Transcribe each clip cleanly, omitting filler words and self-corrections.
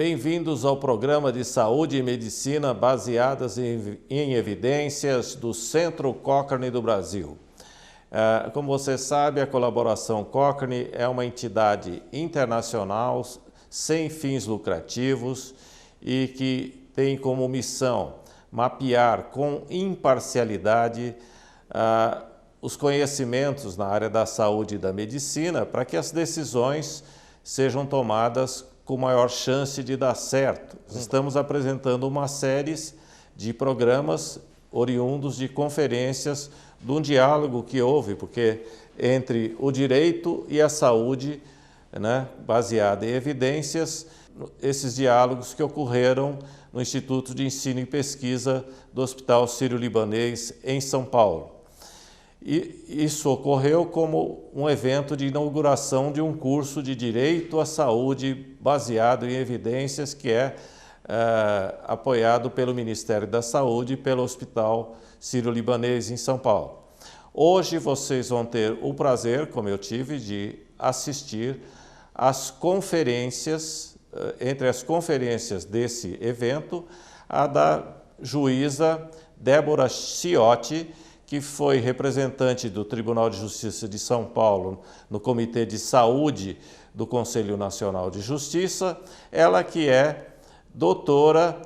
Bem-vindos ao programa de Saúde e Medicina baseadas em evidências do Centro Cochrane do Brasil. Como você sabe, a colaboração Cochrane é uma entidade internacional sem fins lucrativos e que tem como missão mapear com imparcialidade os conhecimentos na área da saúde e da medicina para que as decisões sejam tomadas com maior chance de dar certo. Estamos apresentando uma série de programas oriundos de conferências de um diálogo que houve, porque entre o direito e a saúde, baseado em evidências, esses diálogos que ocorreram no Instituto de Ensino e Pesquisa do Hospital Sírio-Libanês em São Paulo. E isso ocorreu como um evento de inauguração de um curso de Direito à Saúde baseado em evidências que é apoiado pelo Ministério da Saúde e pelo Hospital Sírio-Libanês em São Paulo. Hoje vocês vão ter o prazer, como eu tive, de assistir às conferências, entre as conferências desse evento, a da juíza Débora Ciotti, que foi representante do Tribunal de Justiça de São Paulo no Comitê de Saúde do Conselho Nacional de Justiça, ela que é doutora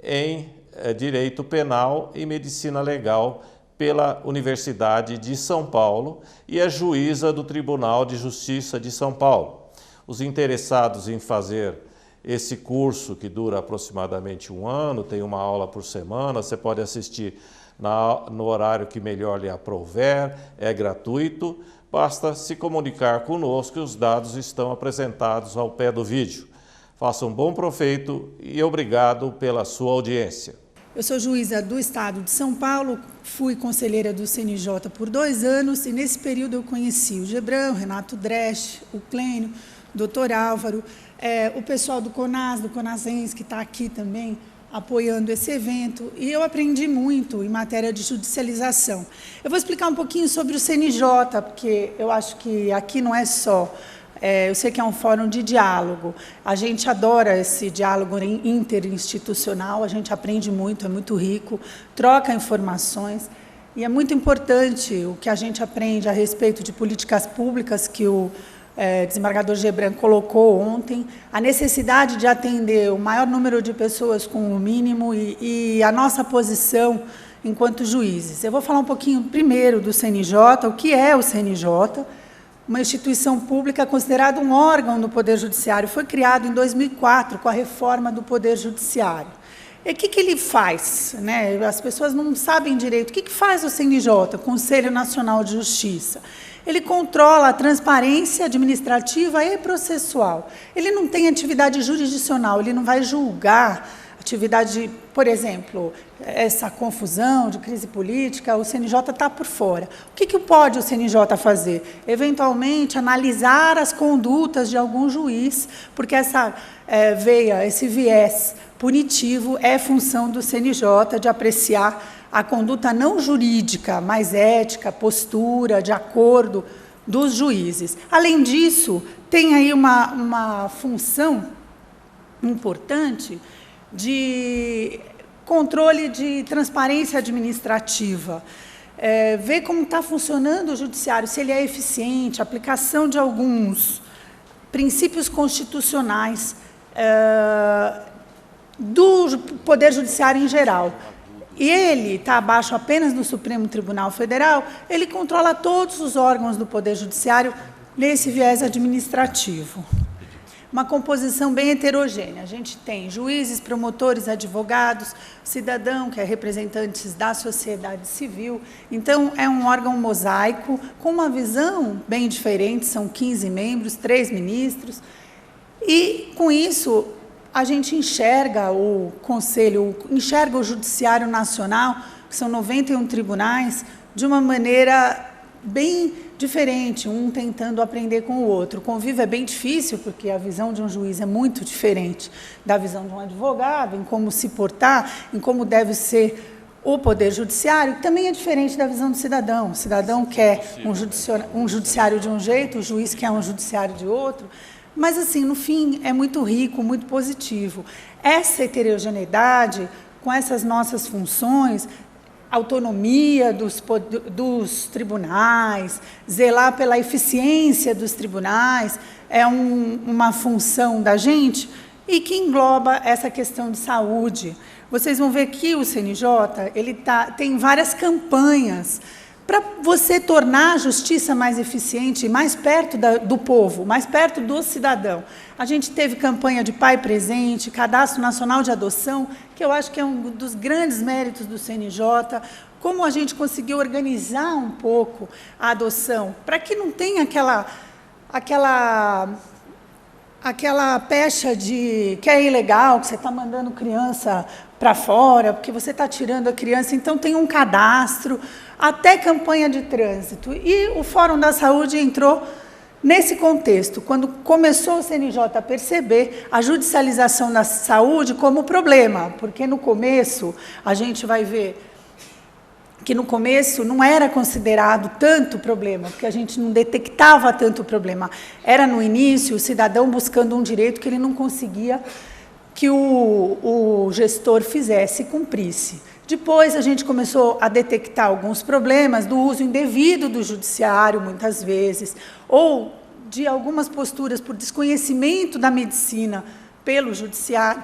em Direito Penal e Medicina Legal pela Universidade de São Paulo e é juíza do Tribunal de Justiça de São Paulo. Os interessados em fazer esse curso, que dura aproximadamente um ano, tem uma aula por semana, você pode assistir no horário que melhor lhe aprouver, é gratuito, basta se comunicar conosco e os dados estão apresentados ao pé do vídeo. Faça um bom proveito e obrigado pela sua audiência. Eu sou juíza do Estado de São Paulo, fui conselheira do CNJ por 2 anos e nesse período eu conheci o Gebran, o Renato Dresch, o Clênio, o Dr. Álvaro, o pessoal do CONAS, do CONASENS, que está aqui também, apoiando esse evento, e eu aprendi muito em matéria de judicialização. Eu vou explicar um pouquinho sobre o CNJ, porque eu acho que aqui não é só, eu sei que é um fórum de diálogo, a gente adora esse diálogo interinstitucional, a gente aprende muito, é muito rico, troca informações, e é muito importante o que a gente aprende a respeito de políticas públicas que o desembargador Gebran colocou ontem, a necessidade de atender o maior número de pessoas com o mínimo e a nossa posição enquanto juízes. Eu vou falar um pouquinho primeiro do CNJ, o que é o CNJ, uma instituição pública considerada um órgão do Poder Judiciário, foi criado em 2004 com a reforma do Poder Judiciário. E o que ele faz? As pessoas não sabem direito. O que faz o CNJ, Conselho Nacional de Justiça? Ele controla a transparência administrativa e processual. Ele não tem atividade jurisdicional, ele não vai julgar atividade, por exemplo, essa confusão de crise política, o CNJ está por fora. O que pode o CNJ fazer? Eventualmente, analisar as condutas de algum juiz, porque essa esse viés punitivo é função do CNJ de apreciar a conduta não jurídica, mas ética, postura, de acordo dos juízes. Além disso, tem aí uma função importante de controle de transparência administrativa, ver como está funcionando o judiciário, se ele é eficiente, aplicação de alguns princípios constitucionais do Poder Judiciário em geral. E ele está abaixo apenas do Supremo Tribunal Federal, ele controla todos os órgãos do Poder Judiciário nesse viés administrativo. Uma composição bem heterogênea. A gente tem juízes, promotores, advogados, cidadão, que é representantes da sociedade civil. Então, é um órgão mosaico, com uma visão bem diferente, são 15 membros, 3 ministros. E, com isso, a gente enxerga o Conselho, enxerga o Judiciário Nacional, que são 91 tribunais, de uma maneira bem diferente, um tentando aprender com o outro. O convívio é bem difícil, porque a visão de um juiz é muito diferente da visão de um advogado, em como se portar, em como deve ser o Poder Judiciário, também é diferente da visão do cidadão. O cidadão quer um judiciário de um jeito, o juiz quer um judiciário de outro. mas, assim, no fim, é muito rico, muito positivo. Essa heterogeneidade, com essas nossas funções, autonomia dos tribunais, zelar pela eficiência dos tribunais, é uma função da gente e que engloba essa questão de saúde. Vocês vão ver que o CNJ tem várias campanhas para você tornar a justiça mais eficiente, mais perto do povo, mais perto do cidadão. A gente teve campanha de pai presente, Cadastro Nacional de Adoção, que eu acho que é um dos grandes méritos do CNJ, como a gente conseguiu organizar um pouco a adoção, para que não tenha aquela pecha de que é ilegal, que você está mandando criança para fora, porque você está tirando a criança. Então, tem um cadastro, até campanha de trânsito. E o Fórum da Saúde entrou nesse contexto, quando começou o CNJ a perceber a judicialização da saúde como problema, porque no começo, a gente vai ver que no começo não era considerado tanto problema, porque a gente não detectava tanto problema. Era no início o cidadão buscando um direito que ele não conseguia que o gestor fizesse e cumprisse. Depois a gente começou a detectar alguns problemas do uso indevido do judiciário, muitas vezes, ou de algumas posturas por desconhecimento da medicina pelo judiciário.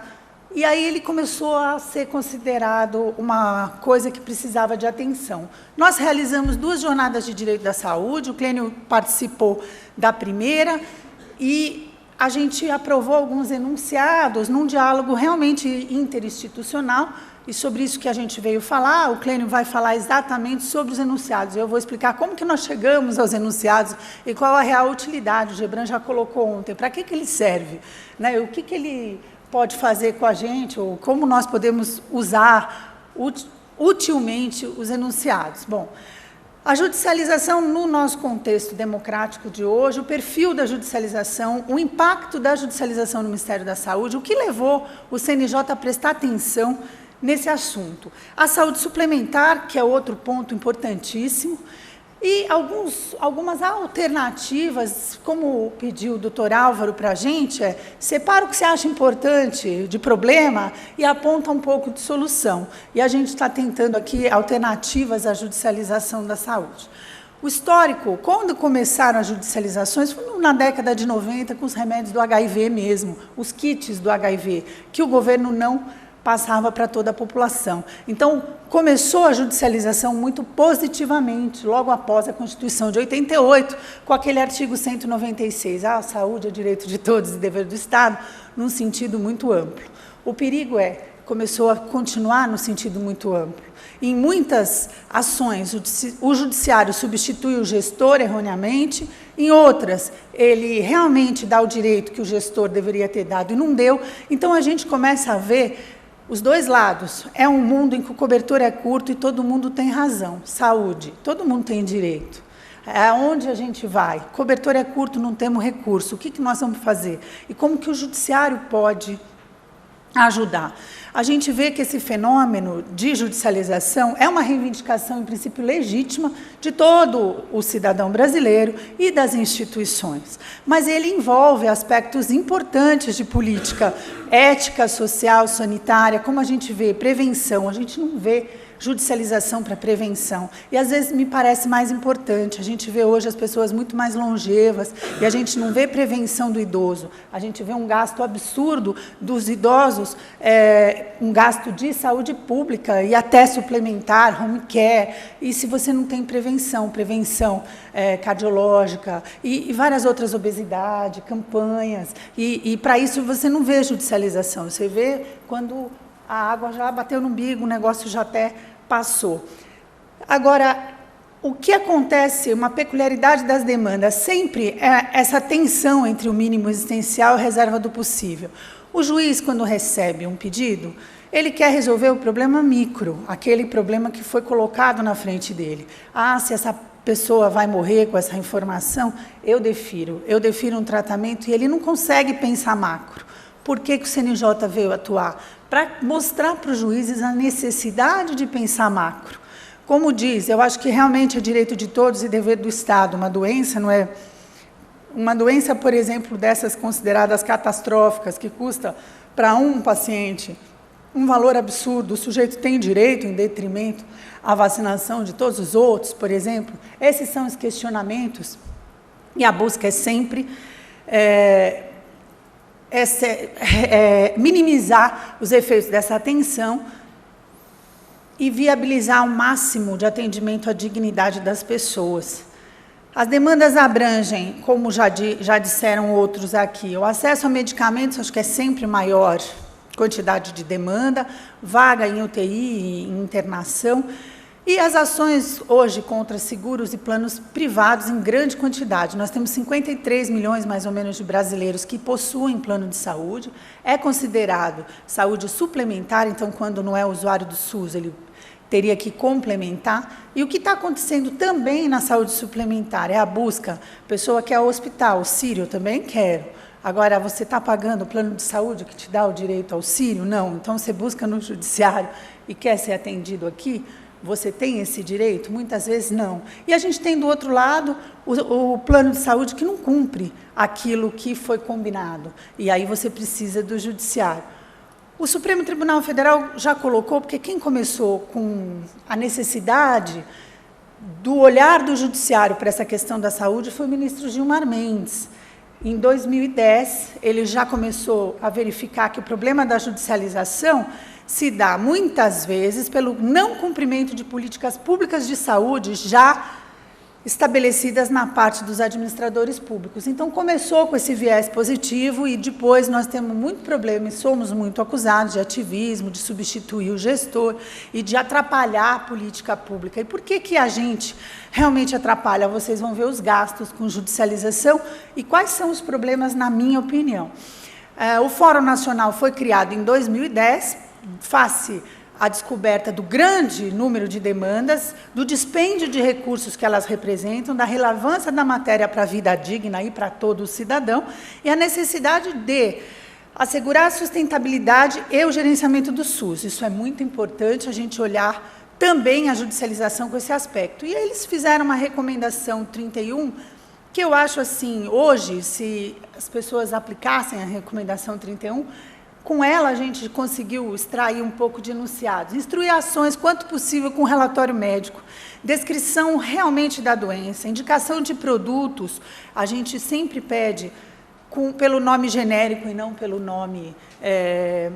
E aí ele começou a ser considerado uma coisa que precisava de atenção. Nós realizamos 2 jornadas de direito da saúde, o Clênio participou da primeira, e a gente aprovou alguns enunciados num diálogo realmente interinstitucional, e sobre isso que a gente veio falar, o Clênio vai falar exatamente sobre os enunciados. Eu vou explicar como que nós chegamos aos enunciados e qual a real utilidade. O Gebran já colocou ontem, para que ele serve, né? O que ele pode fazer com a gente, ou como nós podemos usar utilmente os enunciados. Bom, a judicialização no nosso contexto democrático de hoje, o perfil da judicialização, o impacto da judicialização no Ministério da Saúde, o que levou o CNJ a prestar atenção nesse assunto. A saúde suplementar, que é outro ponto importantíssimo, e algumas alternativas, como pediu o doutor Álvaro para a gente, separa o que você acha importante de problema e aponta um pouco de solução. E a gente está tentando aqui alternativas à judicialização da saúde. O histórico, quando começaram as judicializações, foi na década de 90, com os remédios do HIV mesmo, os kits do HIV, que o governo não passava para toda a população. Então, começou a judicialização muito positivamente, logo após a Constituição de 88, com aquele artigo 196, a saúde é direito de todos e dever do Estado, num sentido muito amplo. O perigo começou a continuar no sentido muito amplo. Em muitas ações, o judiciário substitui o gestor erroneamente, em outras, ele realmente dá o direito que o gestor deveria ter dado e não deu. Então, a gente começa a ver os 2 lados. É um mundo em que o cobertor é curto e todo mundo tem razão. Saúde, todo mundo tem direito. Aonde a gente vai? Cobertor é curto, não temos recurso. O que nós vamos fazer? E como que o judiciário pode ajudar? A gente vê que esse fenômeno de judicialização é uma reivindicação, em princípio, legítima de todo o cidadão brasileiro e das instituições. Mas ele envolve aspectos importantes de política ética, social, sanitária, como a gente vê, prevenção. A gente não vê judicialização para prevenção. E, às vezes, me parece mais importante. A gente vê hoje as pessoas muito mais longevas e a gente não vê prevenção do idoso. A gente vê um gasto absurdo dos idosos, um gasto de saúde pública e até suplementar, home care. E se você não tem prevenção cardiológica e várias outras, obesidade, campanhas. E para isso, você não vê judicialização. Você vê quando a água já bateu no umbigo, o negócio já até passou. Agora, o que acontece, uma peculiaridade das demandas, sempre é essa tensão entre o mínimo existencial e a reserva do possível. O juiz, quando recebe um pedido, ele quer resolver o problema micro, aquele problema que foi colocado na frente dele. Se essa pessoa vai morrer com essa informação, eu defiro um tratamento, e ele não consegue pensar macro. Por que o CNJ veio atuar? Para mostrar para os juízes a necessidade de pensar macro. Como diz, eu acho que realmente é direito de todos e dever do Estado. Uma doença não é Uma doença, por exemplo, dessas consideradas catastróficas, que custa para um paciente um valor absurdo, o sujeito tem direito em detrimento à vacinação de todos os outros, por exemplo. Esses são os questionamentos, e a busca é sempre minimizar os efeitos dessa atenção e viabilizar ao máximo de atendimento à dignidade das pessoas. As demandas abrangem, como já disseram outros aqui, o acesso a medicamentos, acho que é sempre maior quantidade de demanda, vaga em UTI, em internação, e as ações hoje contra seguros e planos privados em grande quantidade. Nós temos 53 milhões, mais ou menos, de brasileiros que possuem plano de saúde. É considerado saúde suplementar, então, quando não é usuário do SUS, ele teria que complementar. E o que está acontecendo também na saúde suplementar é a busca. A pessoa quer ao hospital, o Sírio, eu também quero. Agora, você está pagando o plano de saúde que te dá o direito ao Sírio? Não. Então, você busca no judiciário e quer ser atendido aqui? Você tem esse direito? Muitas vezes não. E a gente tem, do outro lado, o plano de saúde que não cumpre aquilo que foi combinado. E aí você precisa do judiciário. O Supremo Tribunal Federal já colocou, porque quem começou com a necessidade do olhar do judiciário para essa questão da saúde foi o ministro Gilmar Mendes. Em 2010, ele já começou a verificar que o problema da judicialização se dá, muitas vezes, pelo não cumprimento de políticas públicas de saúde já estabelecidas na parte dos administradores públicos. Então, começou com esse viés positivo e depois nós temos muito problema e somos muito acusados de ativismo, de substituir o gestor e de atrapalhar a política pública. E por que a gente realmente atrapalha? Vocês vão ver os gastos com judicialização e quais são os problemas, na minha opinião. O Fórum Nacional foi criado em 2010, face a descoberta do grande número de demandas, do dispêndio de recursos que elas representam, da relevância da matéria para a vida digna e para todo o cidadão, e a necessidade de assegurar a sustentabilidade e o gerenciamento do SUS. Isso é muito importante, a gente olhar também a judicialização com esse aspecto. E eles fizeram uma recomendação 31, que eu acho assim, hoje, se as pessoas aplicassem a recomendação 31, com ela, a gente conseguiu extrair um pouco de enunciados, instruir ações, quanto possível, com relatório médico, descrição realmente da doença, indicação de produtos, a gente sempre pede pelo nome genérico e não pelo nome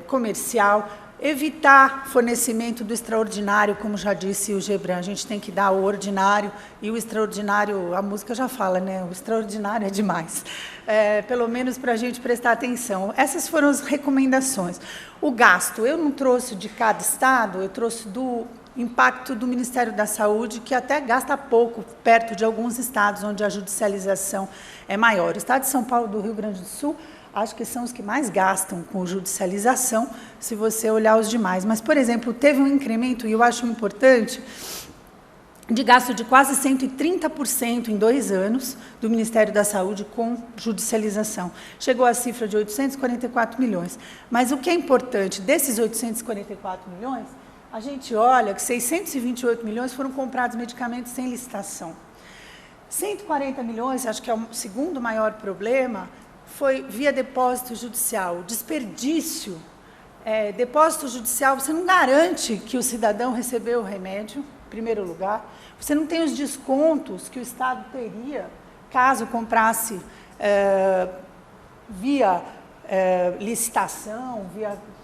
comercial, evitar fornecimento do extraordinário, como já disse o Gebran, a gente tem que dar o ordinário e o extraordinário, a música já fala, né? O extraordinário é demais. Pelo menos para a gente prestar atenção. Essas foram as recomendações. O gasto, eu não trouxe de cada estado, eu trouxe do impacto do Ministério da Saúde, que até gasta pouco, perto de alguns estados onde a judicialização é maior. O estado de São Paulo, do Rio Grande do Sul, acho que são os que mais gastam com judicialização, se você olhar os demais. Mas, por exemplo, teve um incremento, e eu acho importante, de gasto de quase 130% em 2 anos do Ministério da Saúde com judicialização. Chegou à cifra de 844 milhões. Mas o que é importante, desses 844 milhões, a gente olha que 628 milhões foram comprados medicamentos sem licitação. 140 milhões, acho que é o segundo maior problema, foi via depósito judicial. Desperdício. Depósito judicial, você não garante que o cidadão recebeu o remédio, em primeiro lugar. Você não tem os descontos que o Estado teria caso comprasse via licitação,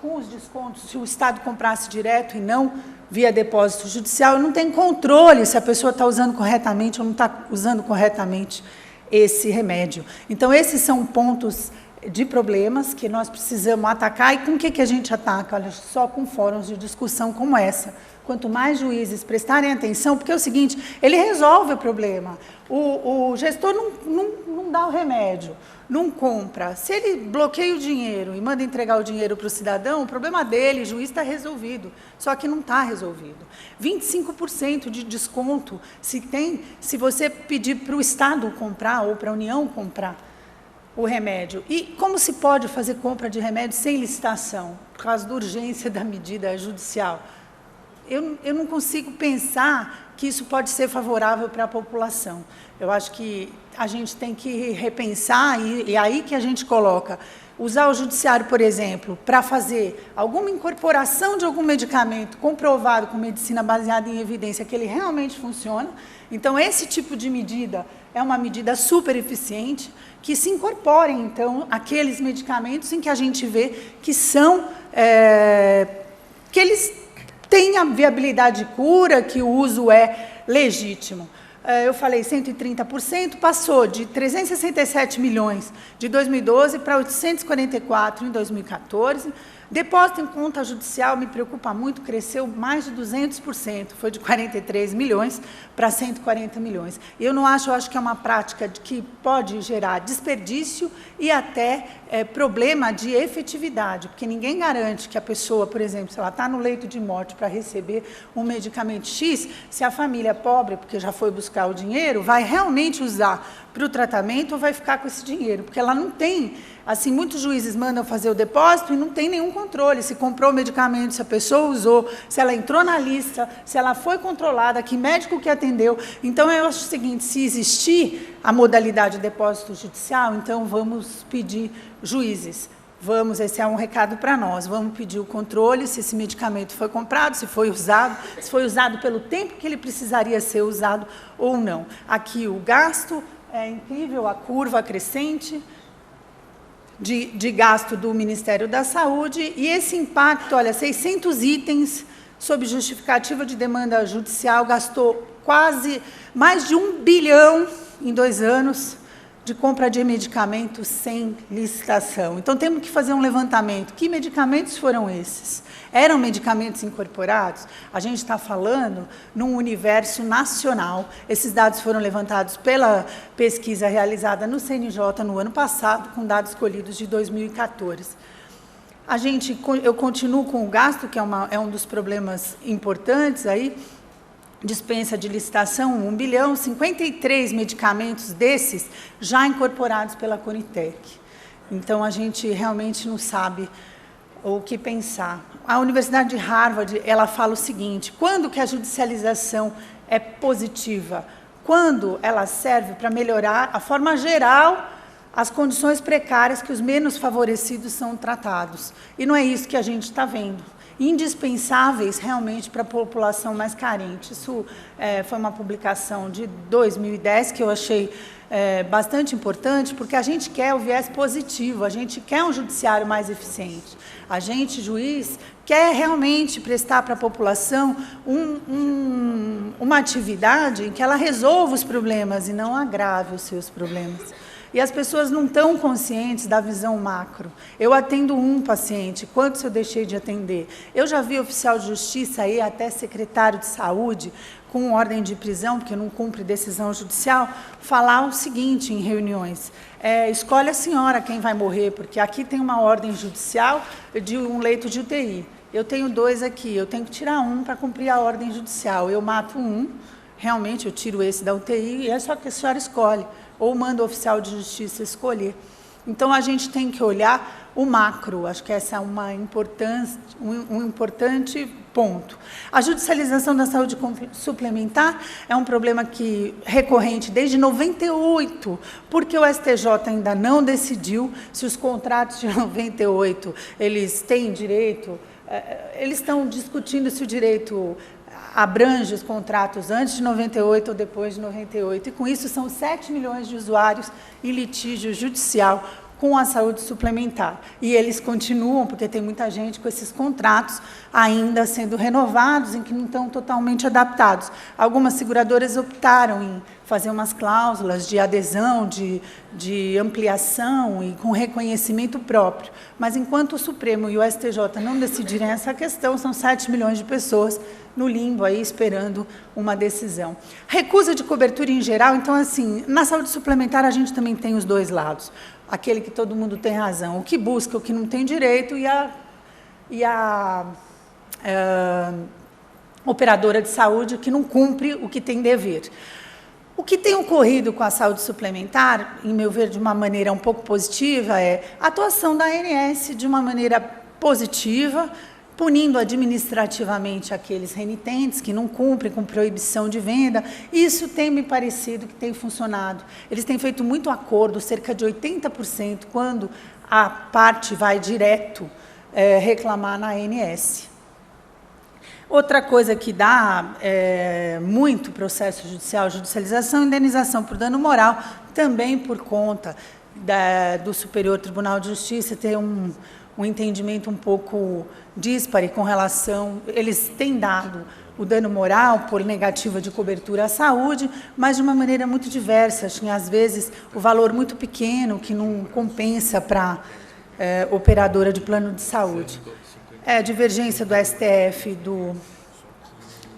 com os descontos, se o Estado comprasse direto e não via depósito judicial. Não tem controle se a pessoa está usando corretamente ou não está usando corretamente esse remédio. Então, esses são pontos de problemas que nós precisamos atacar. E com o que a gente ataca? Olha, só com fóruns de discussão como essa. Quanto mais juízes prestarem atenção, porque é o seguinte, ele resolve o problema. O gestor não dá o remédio, não compra. Se ele bloqueia o dinheiro e manda entregar o dinheiro para o cidadão, o problema dele, o juiz, está resolvido. Só que não está resolvido. 25% de desconto se você pedir para o Estado comprar ou para a União comprar o remédio. E como se pode fazer compra de remédio sem licitação? Por causa da urgência da medida judicial. eu não consigo pensar que isso pode ser favorável para a população. Eu acho que a gente tem que repensar, e aí que a gente coloca, usar o judiciário, por exemplo, para fazer alguma incorporação de algum medicamento comprovado com medicina baseada em evidência, que ele realmente funciona. Então, esse tipo de medida é uma medida super eficiente, que se incorporem, então, aqueles medicamentos em que a gente vê que são, que eles têm a viabilidade de cura, que o uso é legítimo. Eu falei 130%, passou de 367 milhões de 2012 para 844 em 2014. Depósito em conta judicial, me preocupa muito, cresceu mais de 200%, foi de 43 milhões para 140 milhões. E eu acho que é uma prática que pode gerar desperdício e até problema de efetividade, porque ninguém garante que a pessoa, por exemplo, se ela está no leito de morte para receber um medicamento X, se a família é pobre, porque já foi buscar o dinheiro, vai realmente usar para o tratamento ou vai ficar com esse dinheiro, porque ela não tem, assim, muitos juízes mandam fazer o depósito e não tem nenhum controle, se comprou o medicamento, se a pessoa usou, se ela entrou na lista, se ela foi controlada, que médico que atendeu. Então, eu acho o seguinte, se existir a modalidade de depósito judicial, então vamos pedir juízes. Esse é um recado para nós, vamos pedir o controle, se esse medicamento foi comprado, se foi usado pelo tempo que ele precisaria ser usado ou não. Aqui o gasto é incrível, a curva crescente de gasto do Ministério da Saúde, e esse impacto, olha, 600 itens sob justificativa de demanda judicial, gastou quase mais de 1 bilhão em 2 anos, de compra de medicamentos sem licitação. Então, temos que fazer um levantamento. Que medicamentos foram esses? Eram medicamentos incorporados? A gente está falando num universo nacional. Esses dados foram levantados pela pesquisa realizada no CNJ no ano passado, com dados colhidos de 2014. Eu continuo com o gasto, que é um dos problemas importantes aí, dispensa de licitação, 1 bilhão, 53 medicamentos desses já incorporados pela Conitec. Então, a gente realmente não sabe o que pensar. A Universidade de Harvard, ela fala o seguinte, quando que a judicialização é positiva? Quando ela serve para melhorar, a forma geral, as condições precárias que os menos favorecidos são tratados. E não é isso que a gente está vendo. Indispensáveis realmente para a população mais carente. Isso foi uma publicação de 2010 que eu achei bastante importante, porque a gente quer o viés positivo, a gente quer um judiciário mais eficiente. A gente, juiz, quer realmente prestar para a população uma atividade em que ela resolva os problemas e não agrave os seus problemas. E as pessoas não estão conscientes da visão macro. Eu atendo um paciente, quantos eu deixei de atender? Eu já vi oficial de justiça aí, até secretário de saúde, com ordem de prisão, porque não cumpre decisão judicial, falar o seguinte em reuniões, escolhe a senhora quem vai morrer, porque aqui tem uma ordem judicial de um leito de UTI. Eu tenho 2 aqui, eu tenho que tirar um para cumprir a ordem judicial. Eu mato um, realmente eu tiro esse da UTI, e é só que a senhora escolhe. Ou manda o oficial de justiça escolher. Então, a gente tem que olhar o macro, acho que essa é um importante ponto. A judicialização da saúde suplementar é um problema recorrente desde 98, porque o STJ ainda não decidiu se os contratos de 98, eles têm direito, eles estão discutindo se o direito abrange os contratos antes de 98 ou depois de 98, e com isso são 7 milhões de usuários em litígio judicial com a saúde suplementar. E eles continuam, porque tem muita gente com esses contratos ainda sendo renovados, em que não estão totalmente adaptados. Algumas seguradoras optaram em fazer umas cláusulas de adesão, de ampliação e com reconhecimento próprio. Mas, enquanto o Supremo e o STJ não decidirem essa questão, são 7 milhões de pessoas no limbo, aí, esperando uma decisão. Recusa de cobertura em geral, então, assim, na saúde suplementar a gente também tem os 2 lados. Aquele que todo mundo tem razão, o que busca, o que não tem direito, e a operadora de saúde que não cumpre o que tem dever. O que tem ocorrido com a saúde suplementar, em meu ver, de uma maneira um pouco positiva, é a atuação da ANS de uma maneira positiva, punindo administrativamente aqueles renitentes que não cumprem com proibição de venda. Isso tem me parecido que tem funcionado. Eles têm feito muito acordo, cerca de 80%, quando a parte vai direto reclamar na ANS. Outra coisa que dá muito processo judicial, judicialização, indenização por dano moral, também por conta do Superior Tribunal de Justiça ter um entendimento um pouco díspare com relação... Eles têm dado o dano moral por negativa de cobertura à saúde, mas de uma maneira muito diversa. Às vezes, o valor muito pequeno, que não compensa para a operadora de plano de saúde. Divergência do STF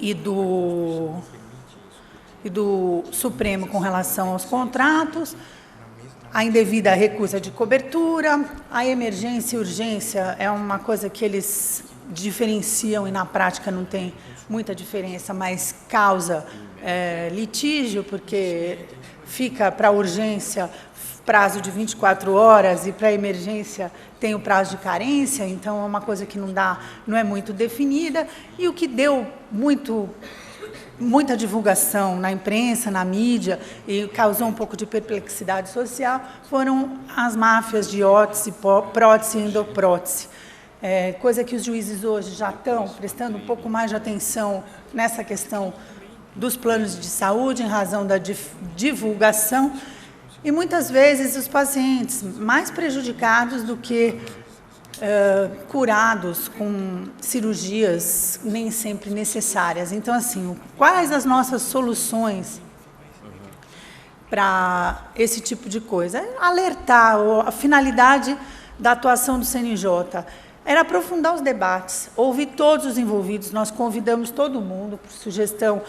e do Supremo com relação aos contratos, a indevida recusa de cobertura, a emergência e urgência é uma coisa que eles diferenciam e na prática não tem muita diferença, mas causa litígio, porque fica para a urgência prazo de 24 horas e para a emergência tem o prazo de carência, então é uma coisa que não é muito definida, e o que deu muita divulgação na imprensa, na mídia, e causou um pouco de perplexidade social, foram as máfias de ótese, prótese e endoprótese. Coisa que os juízes hoje já estão prestando um pouco mais de atenção nessa questão dos planos de saúde, em razão da divulgação, e muitas vezes os pacientes mais prejudicados do que curados com cirurgias nem sempre necessárias. Então, assim, quais as nossas soluções para esse tipo de coisa? Alertar, a finalidade da atuação do CNJ era aprofundar os debates, ouvir todos os envolvidos. Nós convidamos todo mundo, por sugestão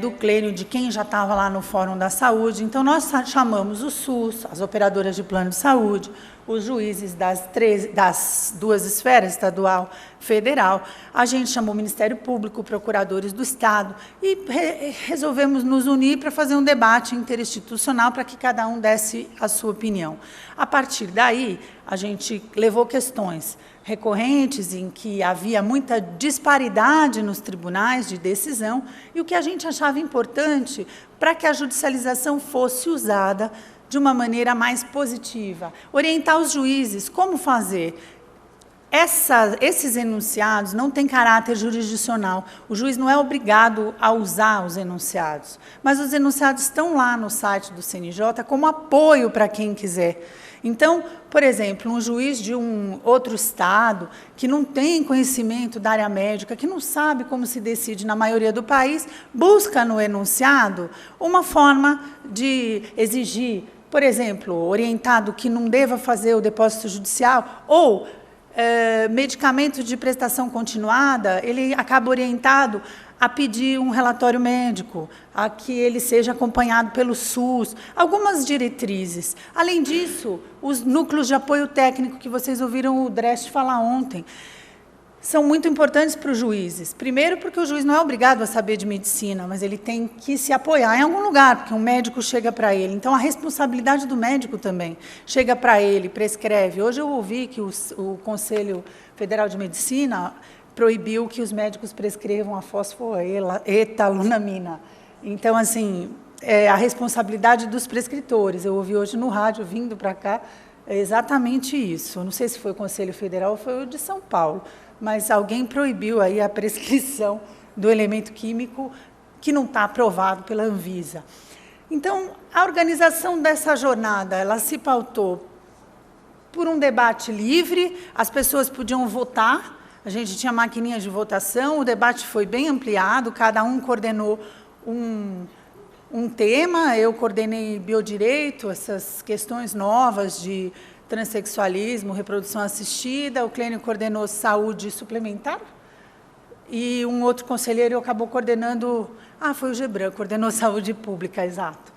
do Clênio, de quem já estava lá no Fórum da Saúde. Então, nós chamamos o SUS, as operadoras de plano de saúde, os juízes das duas esferas, estadual e federal. A gente chamou o Ministério Público, procuradores do Estado, e resolvemos nos unir para fazer um debate interinstitucional para que cada um desse a sua opinião. A partir daí, a gente levou questões recorrentes em que havia muita disparidade nos tribunais de decisão, e o que a gente achava importante para que a judicialização fosse usada de uma maneira mais positiva. Orientar os juízes como fazer. Esses enunciados não têm caráter jurisdicional. O juiz não é obrigado a usar os enunciados, mas os enunciados estão lá no site do CNJ como apoio para quem quiser. Então, por exemplo, um juiz de um outro estado que não tem conhecimento da área médica, que não sabe como se decide na maioria do país, busca no enunciado uma forma de exigir, por exemplo, orientado que não deva fazer o depósito judicial, ou medicamento de prestação continuada, ele acaba orientado a pedir um relatório médico, a que ele seja acompanhado pelo SUS, algumas diretrizes. Além disso, os núcleos de apoio técnico, que vocês ouviram o Dresch falar ontem, são muito importantes para os juízes. Primeiro, porque o juiz não é obrigado a saber de medicina, mas ele tem que se apoiar em algum lugar, porque um médico chega para ele. Então, a responsabilidade do médico também chega para ele, prescreve. Hoje eu ouvi que o Conselho Federal de Medicina proibiu que os médicos prescrevam a fosfoetalonamina. Então, assim, a responsabilidade dos prescritores. Eu ouvi hoje no rádio, vindo para cá, exatamente isso. Não sei se foi o Conselho Federal ou foi o de São Paulo, mas alguém proibiu aí a prescrição do elemento químico que não está aprovado pela Anvisa. Então, a organização dessa jornada, ela se pautou por um debate livre, as pessoas podiam votar, a gente tinha maquininhas de votação, o debate foi bem ampliado, cada um coordenou um tema, eu coordenei biodireito, essas questões novas de transexualismo, reprodução assistida, o Clênio coordenou saúde suplementar, e um outro conselheiro acabou coordenando, foi o Gebran, coordenou saúde pública, exato.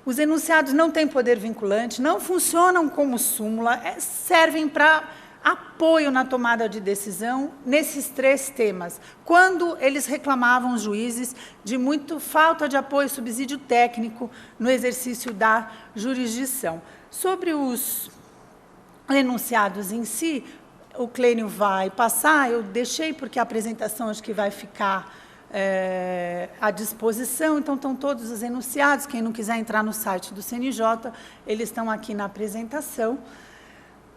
Os enunciados não têm poder vinculante, não funcionam como súmula, servem para apoio na tomada de decisão nesses 3 temas. Quando eles reclamavam, os juízes, de muito falta de apoio e subsídio técnico no exercício da jurisdição. Sobre os enunciados em si, o Clênio vai passar, eu deixei porque a apresentação acho que vai ficar à disposição, então estão todos os enunciados, quem não quiser entrar no site do CNJ, eles estão aqui na apresentação.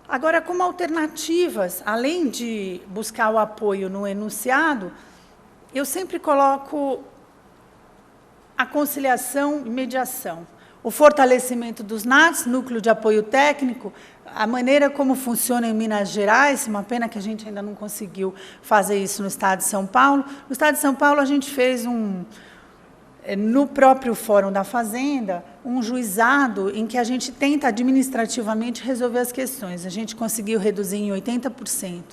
Agora, como alternativas, além de buscar o apoio no enunciado, eu sempre coloco a conciliação e mediação. O fortalecimento dos NATs, Núcleo de Apoio Técnico, a maneira como funciona em Minas Gerais, uma pena que a gente ainda não conseguiu fazer isso no Estado de São Paulo. No Estado de São Paulo, a gente fez no próprio Fórum da Fazenda, um juizado em que a gente tenta administrativamente resolver as questões. A gente conseguiu reduzir em 80%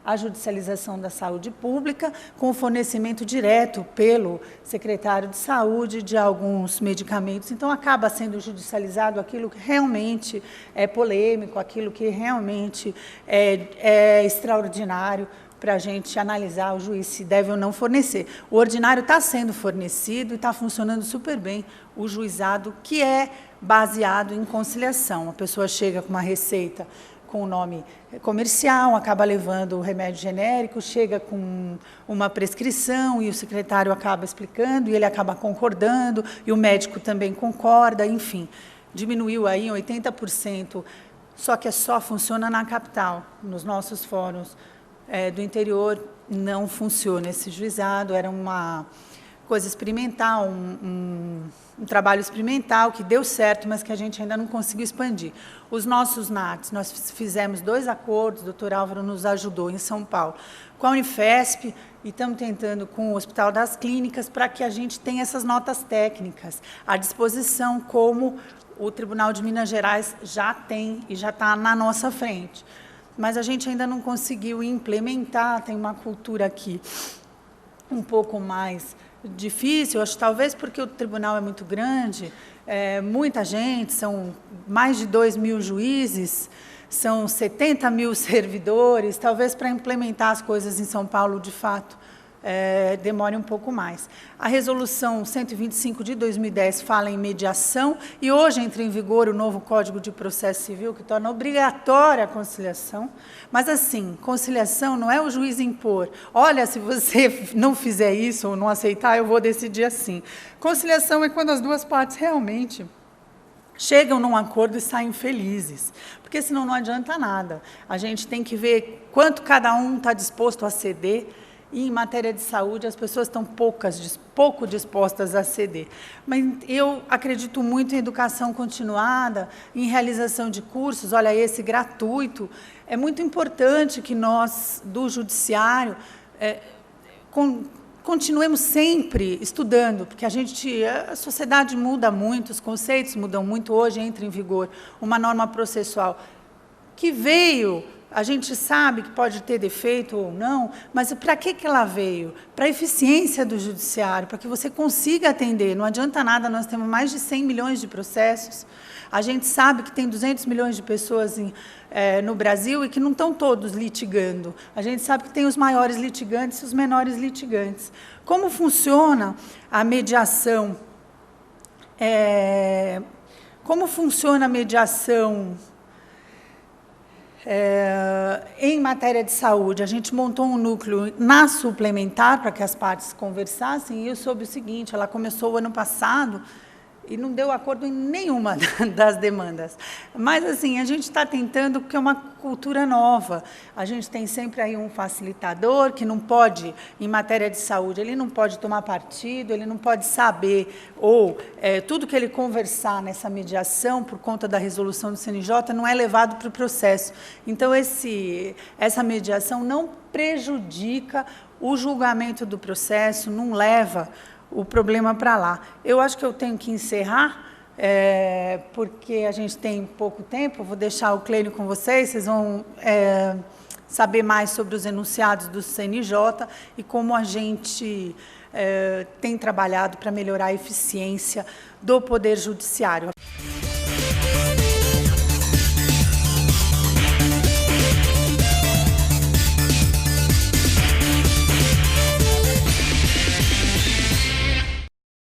a judicialização da saúde pública, com o fornecimento direto pelo secretário de saúde de alguns medicamentos. Então, acaba sendo judicializado aquilo que realmente é polêmico, aquilo que realmente é extraordinário para a gente analisar o juiz se deve ou não fornecer. O ordinário está sendo fornecido e está funcionando super bem o juizado, que é baseado em conciliação. A pessoa chega com uma receita com o nome comercial, acaba levando o remédio genérico, chega com uma prescrição e o secretário acaba explicando e ele acaba concordando e o médico também concorda, enfim, diminuiu aí em 80%, só que só funciona na capital, nos nossos fóruns do interior não funciona esse juizado, era uma coisa experimental, um trabalho experimental que deu certo, mas que a gente ainda não conseguiu expandir. Os nossos NATs, nós fizemos 2 acordos, o doutor Álvaro nos ajudou em São Paulo, com a Unifesp, e estamos tentando com o Hospital das Clínicas, para que a gente tenha essas notas técnicas à disposição, como o Tribunal de Minas Gerais já tem e já está na nossa frente. Mas a gente ainda não conseguiu implementar, tem uma cultura aqui um pouco mais difícil, acho talvez porque o tribunal é muito grande, muita gente, são mais de 2.000 juízes, são 70.000 servidores, talvez para implementar as coisas em São Paulo, de fato, demore um pouco mais. A resolução 125 de 2010 fala em mediação e hoje entra em vigor o novo Código de Processo Civil, que torna obrigatória a conciliação, mas assim, conciliação não é o juiz impor, olha, se você não fizer isso ou não aceitar, eu vou decidir assim. Conciliação é quando as duas partes realmente chegam num acordo e saem felizes, porque senão não adianta nada. A gente tem que ver quanto cada um está disposto a ceder. E, em matéria de saúde, as pessoas estão pouco dispostas a ceder. Mas eu acredito muito em educação continuada, em realização de cursos, olha, esse gratuito. É muito importante que nós, do Judiciário, continuemos sempre estudando, porque a sociedade muda muito, os conceitos mudam muito. Hoje entra em vigor uma norma processual que veio... A gente sabe que pode ter defeito ou não, mas para que ela veio? Para a eficiência do judiciário, para que você consiga atender. Não adianta nada, nós temos mais de 100 milhões de processos. A gente sabe que tem 200 milhões de pessoas no Brasil e que não estão todos litigando. A gente sabe que tem os maiores litigantes e os menores litigantes. Como funciona a mediação? Como funciona a mediação... em matéria de saúde, a gente montou um núcleo na suplementar para que as partes conversassem, e eu soube o seguinte, ela começou o ano passado e não deu acordo em nenhuma das demandas. Mas, assim, a gente está tentando, porque é uma cultura nova. A gente tem sempre aí um facilitador que não pode, em matéria de saúde, ele não pode tomar partido, ele não pode saber, ou tudo que ele conversar nessa mediação, por conta da resolução do CNJ, não é levado para o processo. Então, essa mediação não prejudica o julgamento do processo, não leva o problema para lá. Eu acho que eu tenho que encerrar, porque a gente tem pouco tempo. Vou deixar o Clênio com vocês vão saber mais sobre os enunciados do CNJ e como a gente tem trabalhado para melhorar a eficiência do Poder Judiciário.